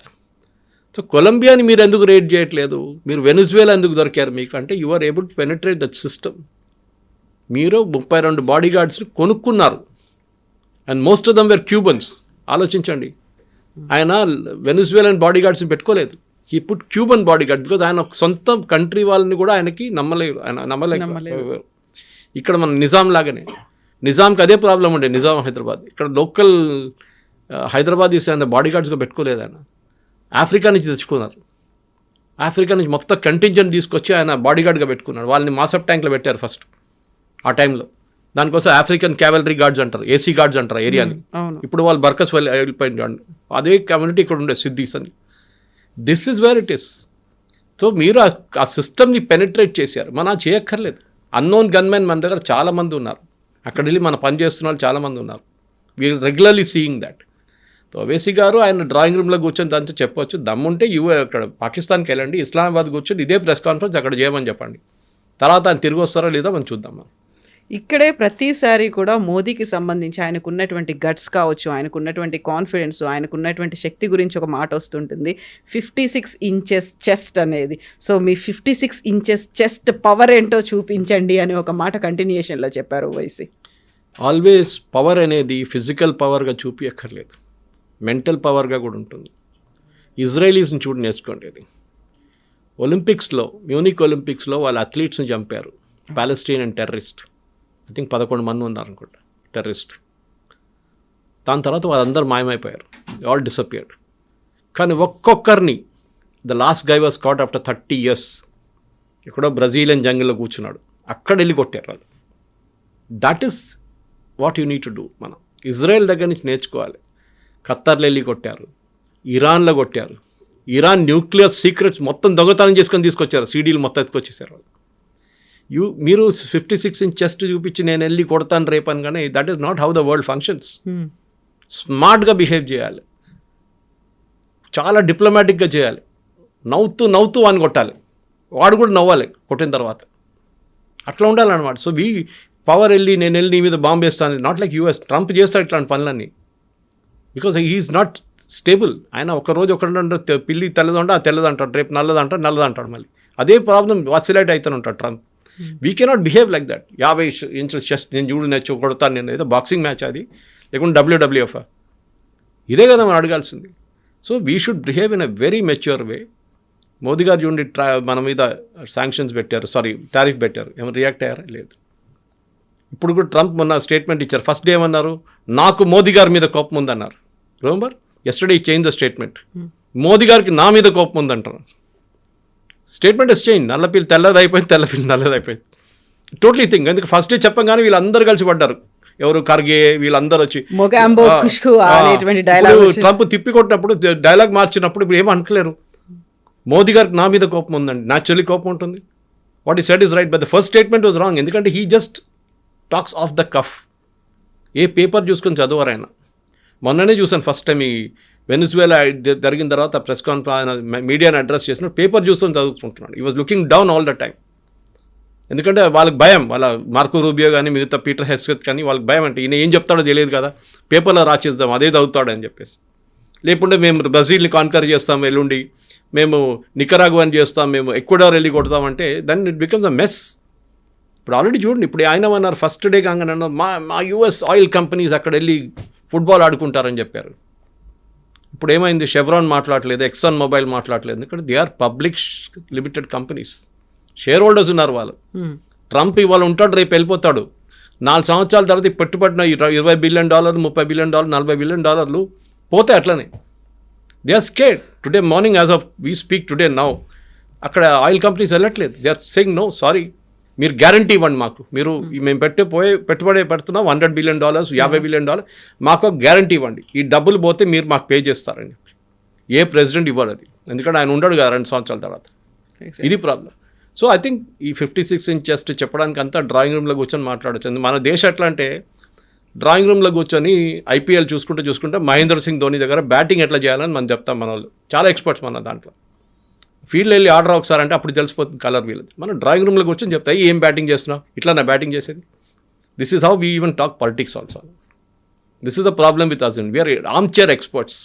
సో కొలంబియాని మీరు ఎందుకు రేట్ చేయట్లేదు? మీరు వెనిజువేలా ఎందుకు దొరికారు మీకు అంటే you are able to penetrate that system. మీరు 32 బాడీ గార్డ్స్ని కొనుక్కున్నారు and most of them were Cubans. ఆలోచించండి, ఆయన వెనిజువేలన్ బాడీ గార్డ్స్ని పెట్టుకోలేదు. He put Cuban body guard because ఆయన సొంత కంట్రీ వాళ్ళని కూడా ఆయనకి నమ్మలేదు. ఇక్కడ మన నిజాం లాగానే, నిజాంకి అదే ప్రాబ్లం ఉండే. నిజాం హైదరాబాద్, ఇక్కడ లోకల్ హైదరాబాద్ ఆయన బాడీ గార్డ్స్గా పెట్టుకోలేదు. ఆయన ఆఫ్రికా నుంచి తెచ్చుకున్నారు. ఆఫ్రికా నుంచి మొత్తం కంటింజెంట్ తీసుకొచ్చి ఆయన బాడీ గార్డ్గా పెట్టుకున్నాడు. వాళ్ళని మాసప్ ట్యాంక్లో పెట్టారు ఫస్ట్ ఆ టైంలో. దానికోసం ఆఫ్రికన్ క్యావెలరీ గార్డ్స్ అంటారు, ఏసీ గార్డ్స్ అంటారు ఏరియాని. ఇప్పుడు వాళ్ళు బర్కస్ వెళ్ళిపోయింది. అదే కమ్యూనిటీ ఇక్కడ ఉండే సిద్దీస్ అని. This is wear it is. So మీరు ఆ సిస్టమ్ని పెనిట్రేట్ చేశారు. మనం చేయక్కర్లేదు. అన్నోన్ గన్మెన్ మన దగ్గర చాలామంది ఉన్నారు. అక్కడ వెళ్ళి మన పని చేస్తున్న వాళ్ళు చాలామంది ఉన్నారు. We're regularly seeing that. So Owaisi గారు ఆయన డ్రాయింగ్ రూమ్లో కూర్చొని దాంతో చెప్పొచ్చు, దమ్ముంటే అక్కడ పాకిస్తాన్కి వెళ్ళండి, ఇస్లామాబాద్ కూర్చొని ఇదే ప్రెస్ కాన్ఫరెన్స్ అక్కడ చేయమని చెప్పండి. తర్వాత ఆయన తిరిగి వస్తారో లేదో మనం చూద్దాం. మనం ఇక్కడే ప్రతిసారి కూడా మోదీకి సంబంధించి ఆయనకున్నటువంటి గట్స్ కావచ్చు, ఆయనకున్నటువంటి కాన్ఫిడెన్స్, ఆయనకున్నటువంటి శక్తి గురించి ఒక మాట వస్తుంటుంది, 56 ఇంచెస్ చెస్ట్ అనేది. సో మీ 56 ఇంచెస్ చెస్ట్ పవర్ ఏంటో చూపించండి అని ఒక మాట కంటిన్యూషన్లో చెప్పారు ఓవైసీ. ఆల్వేస్ పవర్ అనేది ఫిజికల్ పవర్గా చూపించక్కర్లేదు, మెంటల్ పవర్గా కూడా ఉంటుంది. ఇజ్రాయలీస్ని చూడు నేర్చుకోండి. అది ఒలింపిక్స్లో, మ్యూనిక్ ఒలింపిక్స్లో వాళ్ళ అథ్లీట్స్ని చంపారు పాలెస్టీనియన్ టెర్రరిస్ట్. ఐ థింక్ 11 మంది ఉన్నారు అనుకుంటా టెర్రరిస్ట్. దాని తర్వాత వాళ్ళందరూ మాయమైపోయారు, ఆల్ డిసపియర్డ్. కానీ ఒక్కొక్కరిని the last guy was caught after 30 years ఎక్కడో బ్రెజిలియన్ జంగిల్లో కూర్చున్నాడు, అక్కడ వెళ్ళి కొట్టారు వాళ్ళు. That is what you need to do. మనం ఇజ్రాయెల్ దగ్గర నుంచి నేర్చుకోవాలి. ఖత్తర్లో వెళ్ళి కొట్టారు, ఇరాన్లో కొట్టారు. ఇరాన్ న్యూక్లియర్ సీక్రెట్స్ మొత్తం దొంగతనం చేసుకొని తీసుకొచ్చారు, సీడీలు మొత్తం ఎత్తుకొచ్చేసారు వాళ్ళు. మీరు 56 ఇంచ్ చెస్ట్ చూపించి నేను వెళ్ళి కొడతాను రేపని, కానీ that is not how the world functions. స్మార్ట్గా బిహేవ్ చేయాలి, చాలా డిప్లొమాటిక్గా చేయాలి. నవ్వుతూ అని కొట్టాలి, వాడు కూడా నవ్వాలి కొట్టిన తర్వాత. అట్లా ఉండాలన్నమాట. సో పవర్ నేను వెళ్ళి నీ మీద బాంబు వేస్తాను, నాట్ లైక్ యూఎస్. ట్రంప్ చేస్తాడు ఇట్లాంటి పనులన్నీ, బికాజ్ హీఈస్ నాట్ స్టేబుల్. ఆయన ఒకరోజు ఒకటి పిల్లి తెల్లదంటాడు, రేపు నల్లదంటాడు మళ్ళీ. అదే ప్రాబ్లం వాసిలేట్ అవుతూనే ఉంటాడు Trump. We cannot behave like that. 50 inches chest నేను చూడు కొడతాను నేను, ఏదో బాక్సింగ్ మ్యాచ్ అది, లేకుంటే WWF ఇదే కదా మనం అడగాల్సింది. So we should behave in a very mature way. Modi garu చూడండి, మన మీద శాంక్షన్స్ పెట్టారు, టారిఫ్ పెట్టారు, ఏమైనా రియాక్ట్ అయ్యారా? లేదు. ఇప్పుడు కూడా ట్రంప్ మొన్న స్టేట్మెంట్ ఇచ్చారు. ఫస్ట్ డే ఏమన్నారు, నాకు మోదీ గారి మీద కోపం ఉందన్నారు. Remember yesterday change the statement. Modi గారికి నా మీద కోపం ఉందంటారు. Statement is change. నల్లపిల్లి తెల్లదైపోయింది, తెల్లపిల్లి నల్లదైపోయింది. Totally thing. ఎందుకు ఫస్ట్ డే చెప్పగానే వీళ్ళందరూ కలిసి పడ్డారు, ఎవరు ఖర్గే వీళ్ళందరూ వచ్చి. ట్రంప్ తిప్పికొట్టినప్పుడు డైలాగ్ మార్చినప్పుడు ఇప్పుడు ఏమనట్లేరు, మోదీ గారికి నా మీద కోపం ఉందండి, న్యాచురలీ కోపం ఉంటుంది. What he said is right, but the first statement was wrong. ఎందుకంటే he just talks off the cuff. ఏ పేపర్ చూసుకొని చదవరు ఆయన. మొన్ననే చూసాను ఫస్ట్ టైం ఈ వెనిజువేలా జరిగిన తర్వాత ప్రెస్ కాన్ఫరెన్స్ మీడియాని అడ్రస్ చేసినప్పుడు పేపర్ చూసుకొని చదువుకుంటున్నాడు. ఈ was looking down all the time. ఎందుకంటే వాళ్ళకి భయం, వాళ్ళ మార్కో రూబియో కానీ మిగతా పీటర్ హెస్కెత్ కానీ వాళ్ళకి భయం. అంటే ఈయన ఏం చెప్తాడో తెలియదు కదా, పేపర్లో రాసేద్దాం అదే చదువుతాడని చెప్పేసి. లేకుంటే మేము బ్రెజిల్ని కాన్కర్ చేస్తాం ఎల్లుండి, మేము నికరాగువాని చేస్తాం, మేము ఎక్వడార్ వెళ్ళి కొడతామంటే then it becomes a mess. ఇప్పుడు ఆల్రెడీ చూడండి, ఇప్పుడు ఆయన అన్నారు ఫస్ట్ డే కాగానే అన్నారు మా US ఆయిల్ కంపెనీస్ అక్కడ వెళ్ళి ఫుట్బాల్ ఆడుకుంటారని చెప్పారు. ఇప్పుడు ఏమైంది, షెవ్రాన్ మాట్లాడలేదు, ఎక్సాన్ మొబైల్ మాట్లాడలేదు. ఎందుకంటే they are public limited companies, shareholders ఉన్నారు వాళ్ళు. ట్రంప్ ఇవాళ ఉంటాడు, రేపు వెళ్ళిపోతాడు. 4 సంవత్సరాల తర్వాత పెట్టుబడిన $20 బిలియన్, $30 బిలియన్, $40 బిలియన్ పోతే అట్లనే. They are scared. Today morning as of we speak today now అక్కడ ఆయిల్ కంపెనీస్ వెళ్ళట్లేదు. They are saying no, sorry, మీరు గ్యారంటీ ఇవ్వండి మాకు, మీరు మేము పెట్టుబడి పెడుతున్నాం $100 బిలియన్, $50 బిలియన్, మాకు గ్యారంటీ ఇవ్వండి, ఈ డబ్బులు పోతే మీరు మాకు పే చేస్తారని చెప్పి. ఏ ప్రెసిడెంట్ ఇవ్వరు అది, ఎందుకంటే ఆయన ఉండడు కదా 2 సంవత్సరాల తర్వాత. ఇది ప్రాబ్లం. సో ఐ థింక్ ఈ 56 ఇంచ్ చెస్ట్ చెప్పడానికి అంతా డ్రాయింగ్ రూమ్లో కూర్చొని మాట్లాడచ్చు. మన దేశం ఎట్లా అంటే డ్రాయింగ్ రూమ్లో కూర్చొని IPL చూసుకుంటే మహేంద్ర సింగ్ ధోని దగ్గర బ్యాటింగ్ ఎట్లా చేయాలని మనం చెప్తాం. మన వాళ్ళు చాలా ఎక్స్పర్ట్స్ మన దాంట్లో. ఫీల్డ్ వెళ్ళి ఆర్డర్ ఒకసారి అంటే అప్పుడు తెలిసిపోతుంది కలర్ వీళ్ళది. మనం డ్రాయింగ్ రూమ్లో కూర్చొని చెప్తాయి ఏం బ్యాటింగ్ చేస్తున్నావు, ఇట్లా నా బ్యాటింగ్ చేసేది. This is how we even talk politics also. This is the problem with us. We're armchair experts,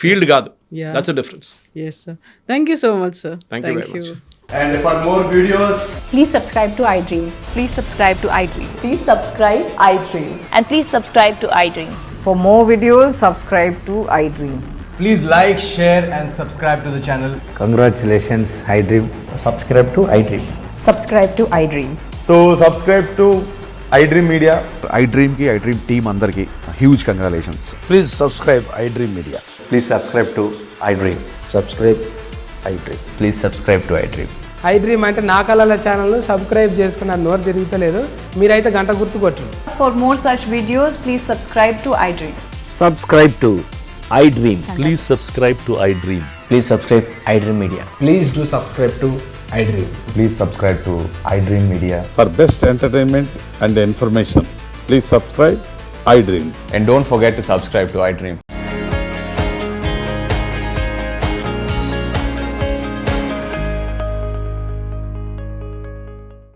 field కాదు. That's a difference. Yes sir. Thank you so much sir. Thank you very much. And for more videos, Please subscribe to iDream. Please subscribe to iDream. Please subscribe iDream. And please subscribe to iDream. For more videos, subscribe to iDream. please like, share and subscribe to the channel. Congratulations, iDream. Subscribe to iDream. Subscribe to iDream. So subscribe to iDream Media. iDream ki iDream team andarki huge congratulations. Please subscribe iDream Media. Please subscribe to iDream. Subscribe iDream. Please subscribe to iDream. iDream అంటే నా కళల channel subscribe చేసుకున్న నోరు తిరుగుతలేదు, మీరైతే గంట గుర్తు కొట్టండి. For more such videos, please subscribe to iDream. Subscribe to iDream. Please subscribe to iDream. Please subscribe iDream Media. Please do subscribe to iDream. Please subscribe to iDream Media. For best entertainment and information, please subscribe iDream. And don't forget to subscribe to iDream.